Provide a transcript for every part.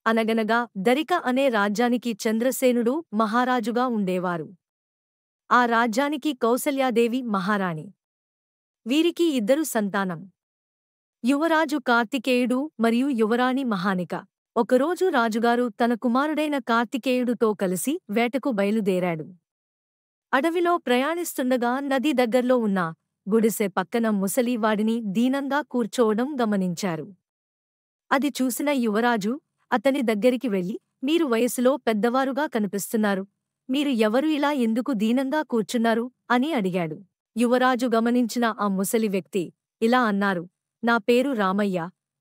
అనగనగా దరిక అనే రాజ్యానికి చంద్రసేనుడు మహారాజుగా ఉండేవారు. ఆ రాజ్యానికి కౌసల్యాదేవి మహారాణి. వీరికి ఇద్దరు సంతానం. యువరాజు కార్తికేయుడు మరియు యువరాణి మహానిక. ఒకరోజు రాజుగారు తన కుమారుడైన కార్తికేయుడుతో కలిసి వేటకు బయలుదేరాడు. అడవిలో ప్రయాణిస్తుండగా నది దగ్గర్లో ఉన్న గుడిసె పక్కన ముసలి వాడిని దీనంగా కూర్చోవడం గమనించారు. అది చూసిన యువరాజు అతని దగ్గరికి వెళ్లి, మీరు వయసులో పెద్దవారుగా కనిపిస్తున్నారు. మీరు ఎవరు, ఇలా ఎందుకు దీనంగా కూర్చున్నారు అని అడిగాడు. యువరాజు గమనించిన ఆ ముసలి వ్యక్తి ఇలా అన్నారు, నా పేరు రామయ్య.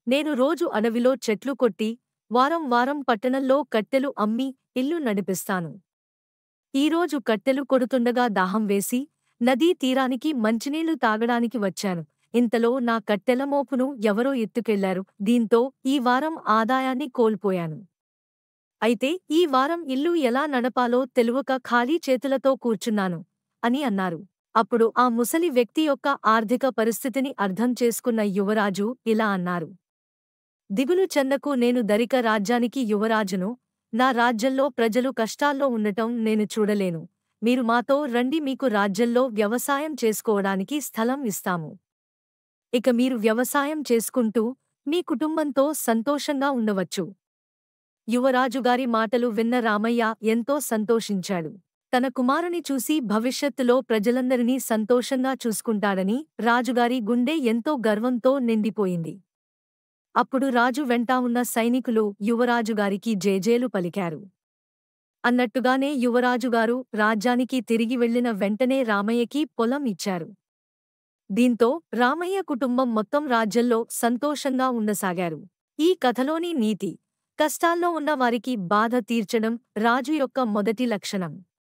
నేను రోజు అడవిలో చెట్లు కొట్టి వారం వారం పట్టణంలో కట్టెలు అమ్మి ఇల్లు నడిపిస్తాను. ఈరోజు కట్టెలు కొడుతుండగా దాహం వేసి నదీ తీరానికి మంచినీళ్లు తాగడానికి వచ్చాను. ఇంతలో నా కట్టెల మోపును ఎవరో ఎత్తుకెళ్లారు. దీంతో ఈ వారం ఆదాయాన్ని కోల్పోయాను. అయితే ఈ వారం ఇల్లు ఎలా నడపాలో తెలువక ఖాళీ చేతులతో కూర్చున్నాను అని అన్నారు. అప్పుడు ఆ ముసలి వ్యక్తి యొక్క ఆర్థిక పరిస్థితిని అర్థం చేసుకున్న యువరాజు ఇలా అన్నారు, దిగులు చెందకు, నేను దరిక రాజ్యానికి యువరాజును. నా రాజ్యంలో ప్రజలు కష్టాల్లో ఉండటం నేను చూడలేను. మీరు మాతో రండి, మీకు రాజ్యంలో వ్యవసాయం చేసుకోవడానికి స్థలం ఇస్తాము. ఇక మీరు వ్యవసాయం చేసుకుంటూ మీ కుటుంబంతో సంతోషంగా ఉండవచ్చు. యువరాజుగారి మాటలు విన్న రామయ్య ఎంతో సంతోషించాడు. తన కుమారుని చూసి భవిష్యత్తులో ప్రజలందరినీ సంతోషంగా చూసుకుంటాడని రాజుగారి గుండె ఎంతో గర్వంతో నిండిపోయింది. అప్పుడు రాజు వెంట ఉన్న సైనికులు యువరాజుగారికి జేజేలు పలికారు. అన్నట్టుగానే యువరాజుగారు రాజ్యానికి తిరిగి వెళ్లిన వెంటనే రామయ్యకి పొలం ఇచ్చారు. దీంతో రామయ్య కుటుంబం మొత్తం రాజ్యంలో సంతోషంగా ఉండసాగారు. ఈ కథలోని నీతి: కష్టాల్లో ఉన్న వారికి బాధ తీర్చడం రాజు యొక్క మొదటి లక్షణం.